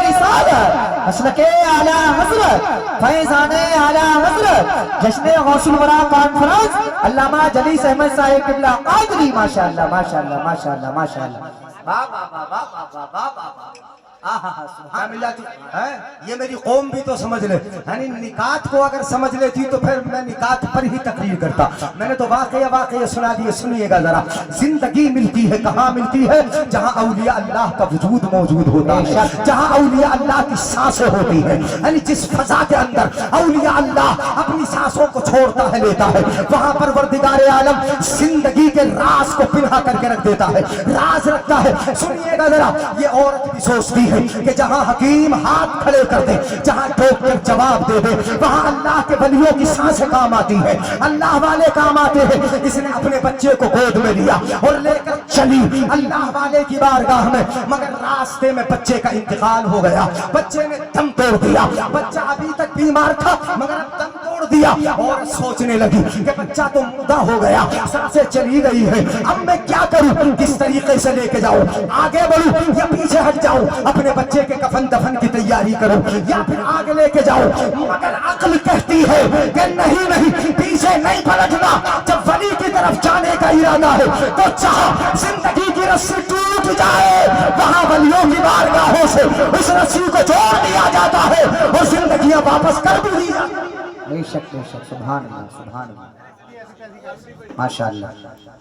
رسالت, مسلک اعلی حضرت, فیضان اعلی حضرت, جشن غوث الورا کانفرنس علامہ جلیس احمد صاحب قبلہ قادری. ماشاءاللہ ماشاءاللہ ماشاءاللہ ماشاءاللہ. واہ واہ واہ واہ واہ واہ واہ. سبحان اللہ. یہ میری قوم بھی تو سمجھ لے, یعنی نکات کو اگر سمجھ لیتی تو پھر میں نکات پر ہی تقریر کرتا. میں نے تو واقعہ سنا دیے, سنیے گا ذرا. زندگی ملتی ہے کہاں ملتی ہے, جہاں اولیاء اللہ کا وجود موجود ہوتا ہے, جہاں اولیاء اللہ کی سانسیں ہوتی ہیں. یعنی جس فضا کے اندر اولیاء اللہ اپنی سانسوں کو چھوڑتا ہے, لیتا ہے, وہاں پر پروردگار عالم زندگی کے راز کو پنہا کر کے رکھ دیتا ہے, راز رکھتا ہے. سنیے گا ذرا, یہ عورت بھی سوچتی ہے کہ جہاں حکیم ہاتھ کھڑے کر دے, جہاں ڈاکٹر جواب دے دے, وہاں اللہ کے ولیوں کی سانسیں کام آتی ہے, اللہ والے کام آتے ہیں. اس نے اپنے بچے کو گود میں لیا اور لے کر چلی اللہ والے کی بارگاہ میں, مگر راستے میں بچے کا انتقال ہو گیا. بچے نے دم توڑ دیا, بچہ ابھی تک بیمار تھا مگر اب دم توڑ دیا, اور سوچنے لگی کہ بچہ تو مردہ ہو گیا, سانسیں چلی گئی ہے, اب میں کیا کروں, کس طریقے سے لے کے جاؤں, آگے بڑھوں یا پیچھے ہٹ جاؤں, اپنے بچے کے کفن دفن کی تیاری کروں یا پھر آگے لے کے جاؤں. مگر عقل کہتی ہے کہ نہیں, پیچھے نہیں پلٹنا. جب ولی کی طرف جانے کا ارادہ ہے تو چاہ زندگی کی رسی ٹوٹ جائے, وہاں ولیوں کی بارگاہوں سے اس رسی کو جوڑ دیا جاتا ہے اور زندگیاں واپس کر دی جاتی ہیں. بے شک بے شک, سبحان اللہ سبحان اللہ, ماشاءاللہ.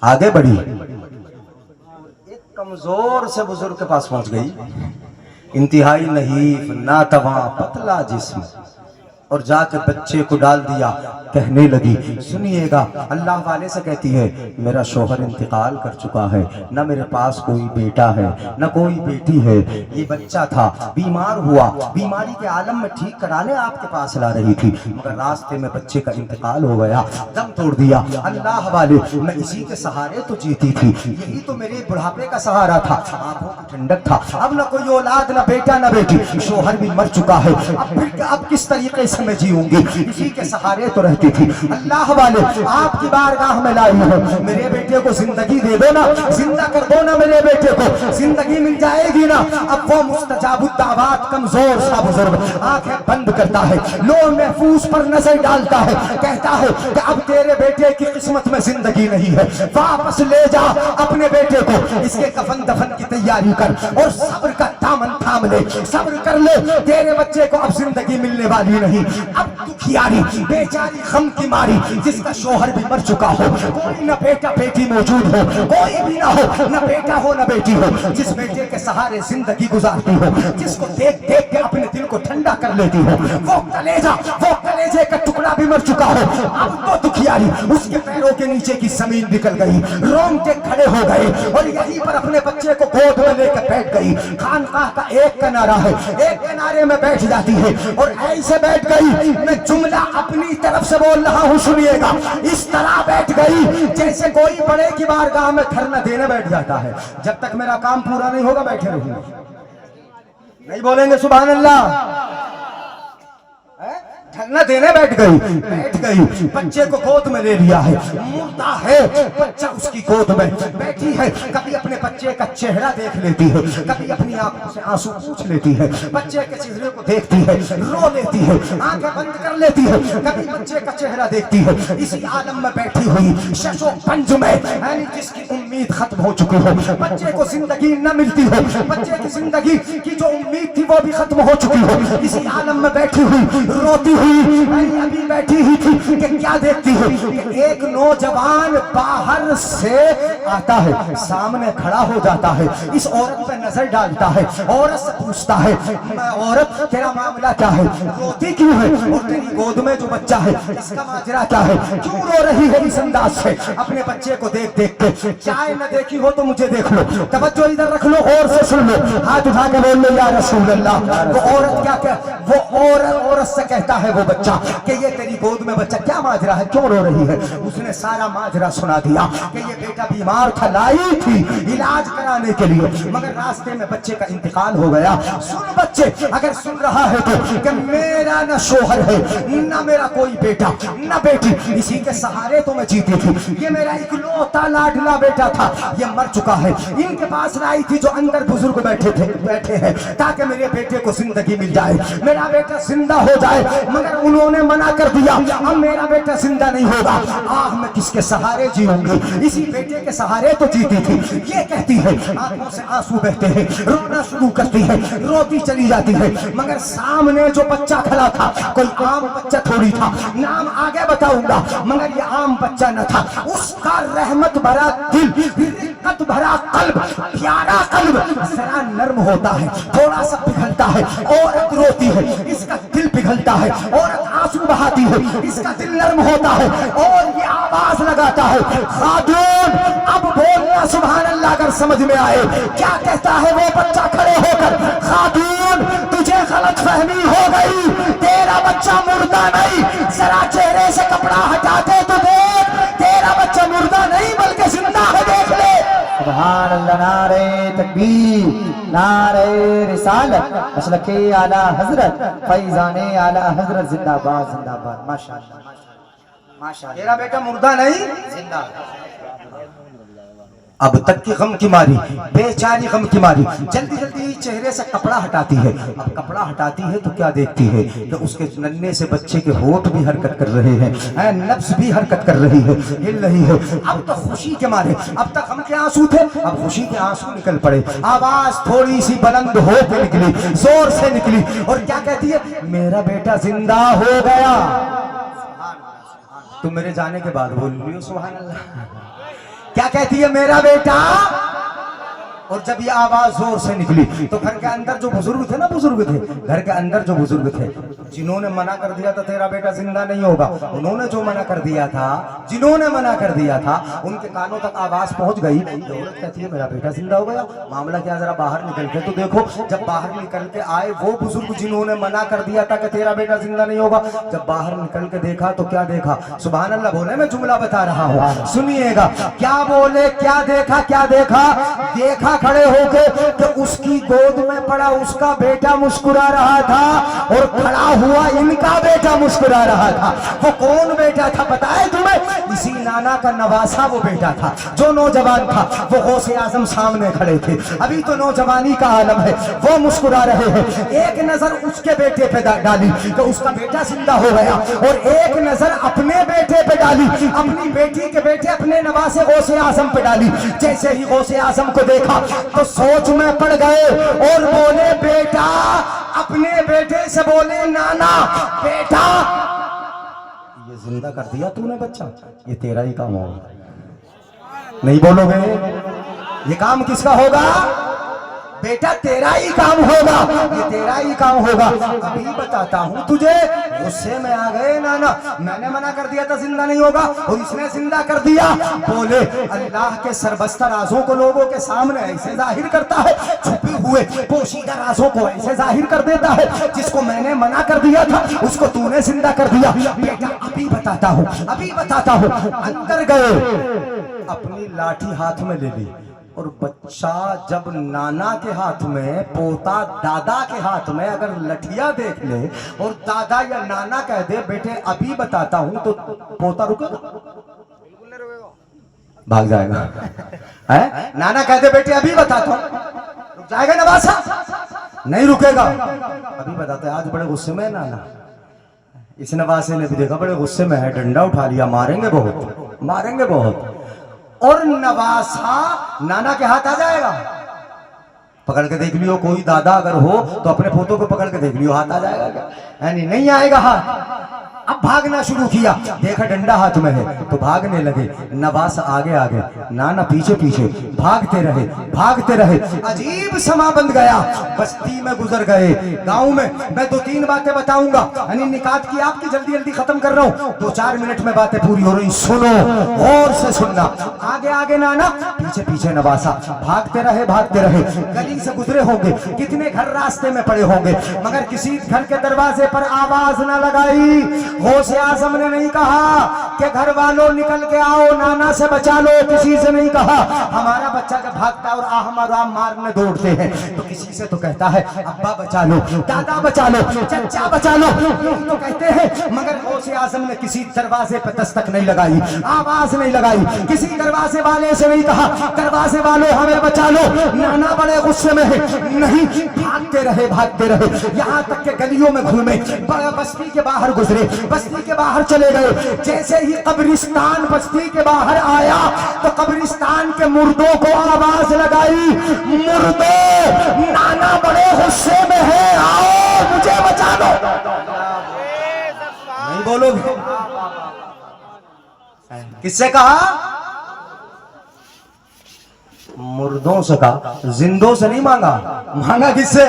آگے بڑھی, ایک کمزور سے بزرگ کے پاس پہنچ گئی, انتہائی نحیف, ناتواں, پتلا جسم, اور جا کے بچے کو ڈال دیا. کہنے لگی, سنیے گا, اللہ والے سے کہتی ہے میرا شوہر انتقال کر چکا ہے, نہ میرے پاس کوئی بیٹا ہے نہ کوئی بیٹی ہے, یہ بچہ تھا, بیمار ہوا, بیماری کے عالم میں ٹھیک کرانے آپ کے پاس لا رہی تھی, مگر راستے میں بچے کا انتقال ہو گیا, دم توڑ دیا. اللہ والے, میں اسی کے سہارے تو جیتی تھی, یہی تو میرے بڑھاپے کا سہارا تھا, آنکھوں کی ٹھنڈک تھا. اب نہ کوئی اولاد, نہ بیٹا نہ بیٹی, شوہر بھی مر چکا ہے, اب کس طریقے سے कैसे मैं जीऊंगी, इसी के सहारे तो रहती थी। अल्लाह वाले आपकी बारगाह में लाई हूँ, मेरे बेटे को जिंदगी दे दो ना, जिंदा कर दो ना मेरे बेटे को, जिंदगी मिल जाएगी ना। अब वो मुस्तजाबुद्दावात कमजोर सा बुजुर्ग आंखें बंद करता है, लोह महफूज पर नजर डालता है, कहता है कि अब तेरे बेटे की किस्मत में जिंदगी नहीं है, वापस ले जा अपने बेटे को, इसके कफन दफन की तैयारी कर और सब्र का दामन थाम ले, सब्र कर ले, तेरे बच्चे को अब जिंदगी मिलने वाली नहीं। अब दुखियारी बेचारी गम की मारी, जिसका शोहर भी मर चुका हो, कोई न बेटा बेटी मौजूद हो, कोई भी ना हो, न बेटा हो न बेटी हो, जिस बेटे के सहारे जिंदगी गुजारती हो, जिसको देख देख के अपने दिल को ठंडा कर लेती हो, वो कलेजे का टुकड़ा भी मर चुका हो, अब तो दुखियारी उसके पैरों के नीचे की जमीन निकल गई, रोंगटे खड़े हो गए और यहीं पर अपने बच्चे को गोद में लेकर बैठ गई। खानकाह का एक किनारा है, एक किनारे में बैठ जाती है और ऐसे बैठ गई, मैं जुमला अपनी तरफ से बोल रहा हूं सुनिएगा, इस तरह बैठ गई जैसे कोई बड़े की बारगाह में धरना देने बैठ जाता है, जब तक मेरा काम पूरा नहीं होगा बैठे रहूंगा। नहीं बोलेंगे सुभान अल्लाह? धरना देने बैठ गई, बच्चे को गोद में ले लिया है, मुर्दा है बच्चा उसकी गोद में बैठी है, कभी अपने बच्चे का चेहरा देख लेती है, कभी अपनी आंखों से आंसू पूछ लेती है, बच्चे के चेहरे को देखती है, रो लेती है, आंखें बंद कर लेती है, कभी बच्चे का चेहरा देखती है। इसी आलम में बैठी हुई शशो पंज में यानी जिसकी उम्मीद खत्म हो चुकी हो, बच्चे को जिंदगी न मिलती हो, बच्चे की जिंदगी की जो उम्मीद थी वो भी खत्म हो चुकी हो, इसी आलम में बैठी हुई रोती हुई अभी बैठी ही थी कि क्या देखती है, एक नौजवान बाहर से आता है, सामने खड़ा हो जाता है, इस औरत पे नजर डालता है, औरत से पूछता है, औरत तेरा मामला क्या है, रोती क्यों है, और तेरी गोद में जो बच्चा है इसका माजरा क्या है, क्यों रो रही है इस अंदाज से। अपने बच्चे को देख देख के, चाय न देखी हो तो मुझे देख लो, तवज्जो इधर रख लो, और से सुन लो, हाथ उठा के बोल लो या रसूल अल्लाह। वो औरत क्या वो औरत से कहता है वो बच्चा कि ये तेरी गोद में बच्चा क्या माजरा है, क्यों रो रही है। उसने सारा माजरा सुना दिया कि ये बेटा बीमार था, लाई थी इलाज कराने के लिए, मगर रास्ते में बच्चे का इंतकाल हो गया। सुन बच्चे, अगर सुन रहा है तो कि मेरा न शोहर है, न मेरा कोई बेटा न बेटी, इसी के सहारे तो मैं जीती थी, ये मेरा इकलौता लाडला बेटा था, ये मर चुका है। इनके पास लाई थी जो अंदर बुजुर्ग बैठे हैं ताकि मेरे बेटे को जिंदगी मिल जाए, मेरा बेटा जिंदा हो जाए, मगर उन्होंने मना कर दिया, अब मेरा बेटा जिंदा नहीं होगा, आह मैं किसके सहारे जीऊंगी, इसी बेटे के सहारे तो जीती थी। ये कहती है, आंखों से आंसू बहते हैं, रोना शुरू करती है, रोती चली जाती है, मगर सामने जो बच्चा खड़ा था कोई आम बच्चा थोड़ी था, नाम आगे बताऊंगा, मगर ये आम बच्चा न था, उसका रहमत भरा दिल, रिक्कत भरा कल्ब, प्यारा कल्ब जरा नर्म होता है, थोड़ा सा पिघलता है, औरत रोती है इसका दिल पिघलता है, औरत आंसू बहाती है इसका दिल नर्म होता है, और ये आवाज लगाता है, खातून अब बोलना सुभान अल्लाह अगर समझ में आए। क्या कहता है वो बच्चा खड़े होकर, खातून तुझे गलत फहमी हो गई, तेरा बच्चा मुर्दा नहीं, जरा चेहरे से कपड़ा हटाते तो देख, तेरा बच्चा मुर्दा नहीं बल्कि जिंदा है, देख ले। सुभान अल्लाह, नारे तकबीर, नारे रिसालत, मसलके आला हजरत, फैजाने आला हजरत, जिंदाबाद जिंदाबाद, माशाअल्लाह माशाअल्लाह। तेरा बेटा मुर्दा नहीं जिंदा। अब तक की गम की मारी, बेचारी गम की मारी, जल्दी जल्दी चेहरे से कपड़ा हटाती है। अब कपड़ा हटाती है तो क्या देखती है कि उसके नन्हे से बच्चे के होठ भी हरकत कर रहे हैं, नफ्स भी हरकत कर रही है, हिल रही है। अब तो खुशी के मारे, अब तक गम के आंसू थे, अब खुशी के आंसू निकल पड़े, आवाज थोड़ी सी बुलंद हो के निकली, जोर से निकली, और क्या कहती है, मेरा बेटा जिंदा हो गया। तुम मेरे जाने के बाद बोल रही हो सुभान अल्लाह। क्या कहती है, मेरा बेटा। और जब ये आवाज जोर से निकली तो घर के अंदर जो बुजुर्ग थे ना, बुजुर्ग थे घर के अंदर जो बुजुर्ग थे, जिन्होंने मना कर दिया था तेरा बेटा जिंदा नहीं होगा, उन्होंने जो मना कर दिया था, जिन्होंने मना कर दिया था, उनके कानों तक आवाज पहुंच गई। औरत कहती है, मेरा बेटा जिंदा हो गया, मामला क्या, जरा बाहर निकल के तो देखो। जब बाहर निकल के आए वो बुजुर्ग जिन्होंने मना कर दिया था कि तेरा बेटा जिंदा नहीं होगा, जब बाहर निकल के देखा तो क्या देखा, सुभान अल्लाह बोले, मैं जुमला बता रहा हूँ सुनिएगा। क्या बोले, क्या देखा, क्या देखा, देखा खड़े होके कि उसकी गोद में पड़ा उसका बेटा मुस्कुरा रहा था और खड़ा हुआ इनका बेटा मुस्कुरा रहा था। वो कौन बेटा था पता है तुम्हें? इसी नाना का नवासा वो बेटा था जो नौजवान था। वो गौसे आजम सामने खड़े थे, अभी तो नौजवानी का आलम है, वो मुस्कुरा रहे हैं। एक नजर उसके बेटे पे डाली तो उसका बेटा जिंदा हो गया, और एक नजर अपने बेटे पे डाली, अपनी बेटी के बेटे अपने नवासे गौसे आजम पे डाली। जैसे ही गौसे आजम को देखा तो सोच में पड़ गए और बोले बेटा, अपने बेटे से बोले नाना बेटा, ये जिंदा कर दिया तूने बच्चा, ये तेरा ही काम होगा। नहीं बोलोगे? ये काम किसका होगा? बेटा तेरा ही काम होगा, ये तेरा ही काम होगा। अभी बताता हूँ तुझे। गुस्से में आ गए नाना, मैंने मना कर दिया था जिंदा नहीं होगा और इसने जिंदा कर दिया। बोले अल्लाह के सरबस्ता राजों को लोगों के सामने ऐसे जाहिर करता है, छुपे हुए पोशीदा राजों को ऐसे जाहिर कर देता है। जिसको मैंने मना कर दिया था उसको तूने जिंदा कर दिया। बेटा अभी बताता हूँ, अभी बताता हूँ। अंदर गए, अपनी लाठी हाथ में ले ली, और बच्चा जब नाना के हाथ में, पोता दादा के हाथ में अगर लठिया देख ले और दादा या नाना कह दे बेटे अभी बताता हूं, तो पोता रुकेगा? भाग जाएगा। है? नाना कह दे बेटे अभी बताता हूं, रुक जाएगा नवासा? नहीं रुकेगा। अभी बताते आज बड़े गुस्से में है नाना। इस नवासे ने भी देखा बड़े गुस्से में है, डंडा उठा लिया, मारेंगे बहुत, मारेंगे बहुत। और नवासा नाना के हाथ आ जाएगा। पकड़ के देख लियो, कोई दादा अगर हो तो अपने पोतों को पकड़ के देख लियो, हाथ आ जाएगा क्या? नहीं आएगा हाथ। अब भागना शुरू किया, देखा डंडा हाथ में है तो भागने लगे। नवास आगे आगे, नाना पीछे पीछे, भागते रहे, भागते रहे। अजीब समा बन गया। बस्ती में गुजर गए, गांव में। मैं 2-3 बातें बताऊंगा, निकात की आपकी जल्दी जल्दी खत्म कर रहा हूं, 2-4 मिनट में बातें पूरी हो रही, सुनो और से सुनना। आगे आगे नाना, पीछे पीछे नवासा, भागते रहे, भागते रहे। गली से गुजरे होंगे, कितने घर रास्ते में पड़े होंगे, मगर किसी घर के दरवाजे पर आवाज न लगाई। गौसे आजम ने नहीं कहा कि घर वालों निकल के आओ, नाना से बचा लो, किसी से नहीं कहा। हमारा बच्चा जब भागता और हमारा मारने दौड़ते हैं तो किसी से तो कहता है अब्बा बचा लो, दादा बचा लो, चचा बचा लो, तो कहते हैं। मगर गौसे आजम ने किसी दरवाजे पर दस्तक नहीं लगाई, आवाज नहीं लगाई, किसी दरवाजे वाले से नहीं कहा दरवाजे वालों हमें बचा लो, नाना बड़े गुस्से में है। नहीं, भागते रहे, भागते रहे, यहाँ तक के गलियों में घूमे, बस्ती के बाहर गुजरे, बस्ती के बाहर चले गए। जैसे ही कब्रिस्तान बस्ती के बाहर आया तो कब्रिस्तान के मुर्दों को आवाज लगाई, मुर्दों, नाना बड़े गुस्से में है, आओ मुझे बचा लो। नहीं बोलोगे? किससे कहा? मुर्दों से कहा, जिंदों से नहीं मांगा। मांगा किससे?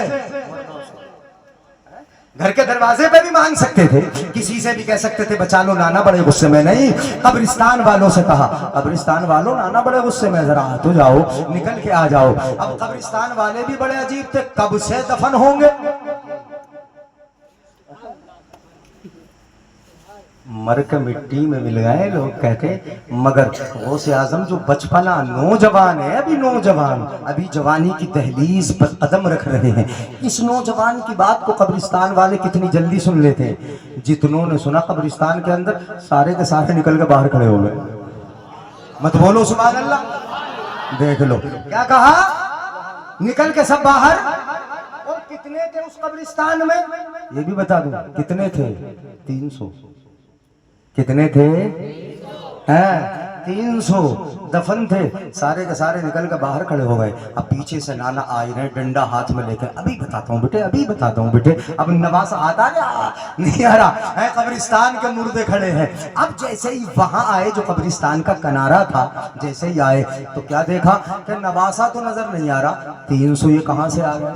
घर के दरवाजे पे भी मांग सकते थे, किसी से भी कह सकते थे बचा लो, नाना बड़े गुस्से में। नहीं, कब्रिस्तान वालों से कहा, कब्रिस्तान वालों नाना बड़े गुस्से में, जरा आ तो जाओ, निकल के आ जाओ। अब कब्रिस्तान वाले भी बड़े अजीब थे, कब से दफन होंगे, मर के मिट्टी में मिल गए लोग कहते। मगर गौसे आजम जो बचपना, नौजवान है, अभी नौजवान, अभी जवानी की दहलीज पर कदम रख रहे हैं, इस नौजवान की बात को कब्रिस्तान वाले कितनी जल्दी सुन लेते। जितनों ने सुना कब्रिस्तान के अंदर, सारे के सारे निकल के बाहर खड़े हो गए। मत बोलो सुभान अल्लाह। देख लो क्या कहा, निकल के सब बाहर। और कितने थे उस कब्रिस्तान में, ये भी बता दूं कितने थे? 300। कितने थे? 300 दफन थे। सारे के सारे निकल कर बाहर खड़े हो गए। अब पीछे से नाना आ रहे, डंडा हाथ में लेकर, अभी बताता हूँ बेटे, अभी बताता हूँ बेटे। अब नवासा हाथ आ गया, नहीं आ रहा है, कब्रिस्तान के मुर्दे खड़े हैं। अब जैसे ही वहां आए, जो कब्रिस्तान का किनारा था, जैसे ही आए तो क्या देखा कि नवासा तो नजर नहीं आ रहा, 300 ये कहां से आ गए?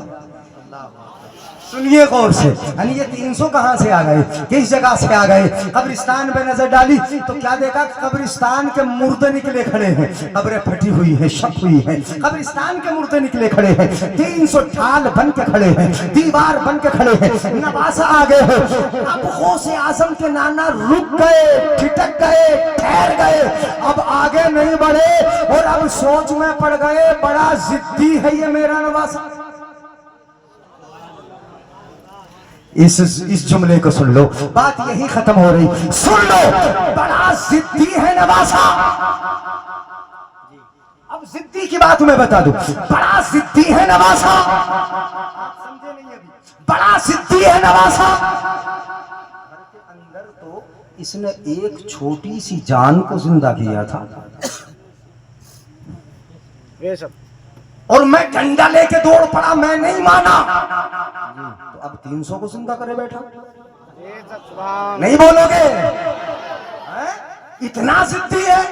सुनिए गौर से, यानी ये 300 कहां से आ गए, किस जगह से आ गए? कब्रिस्तान पे नजर डाली तो क्या देखा? कब्रिस्तान के मुर्दे निकले खड़े हैं, कब्रें फटी हुई है, शक हुई है, कब्रिस्तान के मुर्दे निकले खड़े हैं, 300 ठाल बन के खड़े हैं, दीवार बन के खड़े हैं, नवासा आ गए हो। अब गौसे आजम के नाना रुक गए, ठिठक गए, ठहर गए, अब आगे नहीं बढ़े और अब सोच में पड़ गए, बड़ा जिद्दी है ये मेरा नवासा। इस जुमले को सुन लो, बात यही खत्म हो रही। सुन लो, बड़ा जिद्दी है नवासा। अब जिद्दी की बात मैं बता दूं, बड़ा जिद्दी है नवासा। समझे नहीं अभी? बड़ा जिद्दी है नवासा। घर के अंदर तो इसने एक छोटी सी जान को जिंदा किया था, ये सब, और मैं डंडा लेके दौड़ पड़ा, मैं नहीं माना। तो अब 300 को जिंदा करे बैठा, नहीं बोलोगे? इतना जिद्दी है,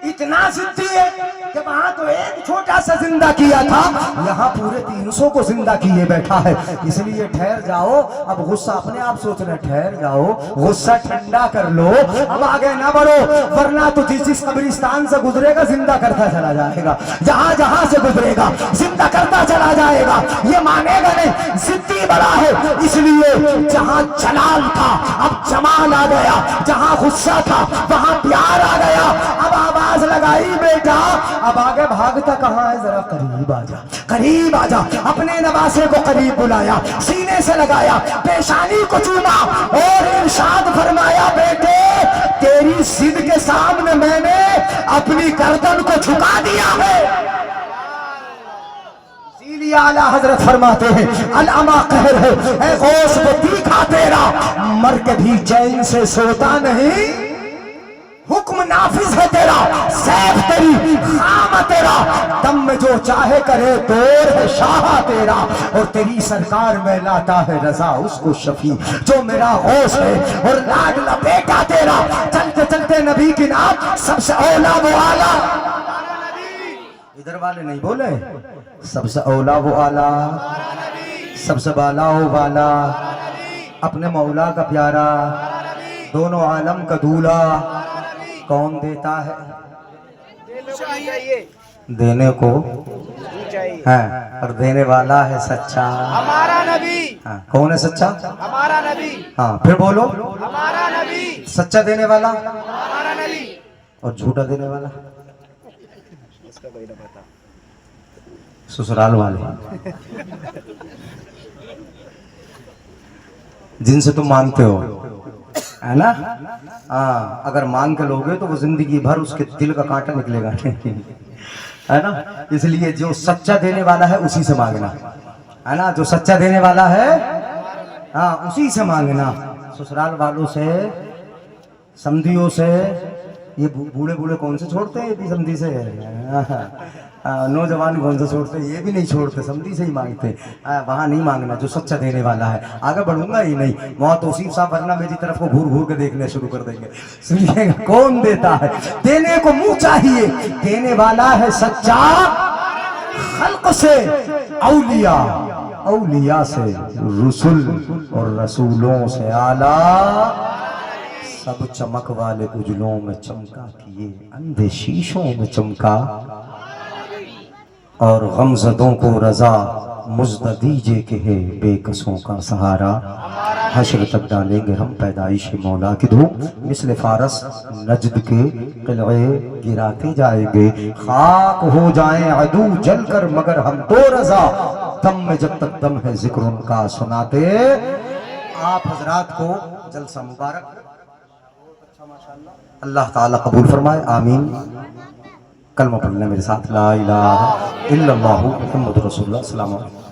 इतना जिद्दी है कि वहां तो एक छोटा सा जिंदा किया था, यहाँ पूरे 300 को जिंदा किए बैठा है। इसलिए ठहर जाओ, अब गुस्सा अपने आप सोच रहे, ठहर जाओ, गुस्सा ठंडा कर लो, अब आगे ना बढ़ो, वरना तो जिस कब्रिस्तान से गुजरेगा जिंदा करता चला जाएगा, जहां जहां से गुजरेगा जिंदा करता चला जाएगा, ये मानेगा नहीं। जिद्दी बड़ा है, इसलिए जहां जलाल था अब जमाल आ गया, जहां गुस्सा था वहां प्यार आ गया। अब आवाज लगाई, बेटा अब आगे भागता कहां है, जरा करीब आजा, करीब आजा। अपने नवासे को करीब बुलाया, सीने से लगाया, पेशानी को चूमा और इरशाद फरमाया, बेटे तेरी जिद के सामने मैंने अपनी गर्दन को झुका दिया है। इसीलिए आला हजरत फरमाते हैं, अलामा कहर है, ऐ गौस वो तीखा तेरा, मर के भी चैन से सोता नहीं, हुक्म नाफिज है तेरा, सैफ तेरी, खाम तेरा, दम में जो चाहे करे, तोर है शाह तेरा, और तेरी सरकार में लाता है रजा उसको शफी जो मेरा गौस है, और लाडला बेटा तेरा, चलते चलते नबी की नाम सबसे औला वो आला। इधर वाले नहीं बोले, सबसे औला वो आला, सबसे बाला वो वाला, अपने मौला का प्यारा, दोनों आलम का दूल्हा, कौन देता है? देने को है, और देने वाला है सच्चा, हमारा नबी। हाँ, कौन है सच्चा? हमारा नबी। हाँ, फिर बोलो, हमारा नबी। सच्चा देने वाला हमारा नबी, और झूठा देने वाला ससुराल वाले जिनसे तुम मांगते हो, है ना? हाँ, अगर मांग के लोगे तो वो जिंदगी भर उसके दिल का कांटा निकलेगा है ना? इसलिए जो सच्चा देने वाला है उसी से मांगना, है ना? जो सच्चा देने वाला है, हाँ, उसी से मांगना। ससुराल वालों से, समधियों से, ये बूढ़े बूढ़े कौन से छोड़ते हैं, ये भी समधी से, नौजवान कौन से छोड़ते हैं, ये भी नहीं छोड़ते, समधी से ही मांगते। वहां नहीं मांगना, जो सच्चा देने वाला है। आगे बढ़ूंगा ही नहीं, वहां तौसीफ साहब वरना मेरी तरफ को घूर घूर के देखने शुरू कर देंगे। सुनिएगा, कौन देता है? देने को मुंह चाहिए, देने वाला है सच्चा, खल्क से औलिया, औलिया से रसूल, और रसूलों से आला, सब चमक वाले उजलों में चमका किए, अंधे शीशों में चमका, और गमज़दों को रजा मुज़्द दीजिए के है बेकसों का सहारा। हश्र तक डालेंगे हम पैदाइश मौला की धूम, मिस्ल फारस नजद के किले गिराते जाएंगे, खाक हो जाएं अदू जल कर मगर हम तो रजा, दम में जब तक दम है जिक्र उनका सुनाते। आप हजरात को जलसा मुबारक, अल्लाह ताला कबूल फरमाए, आमीन। कलमा पढ़ना मेरे साथ, ला इलाहा इल्लल्लाहु मुहम्मदुर रसूलुल्लाह, अस्सलामु अलैकुम।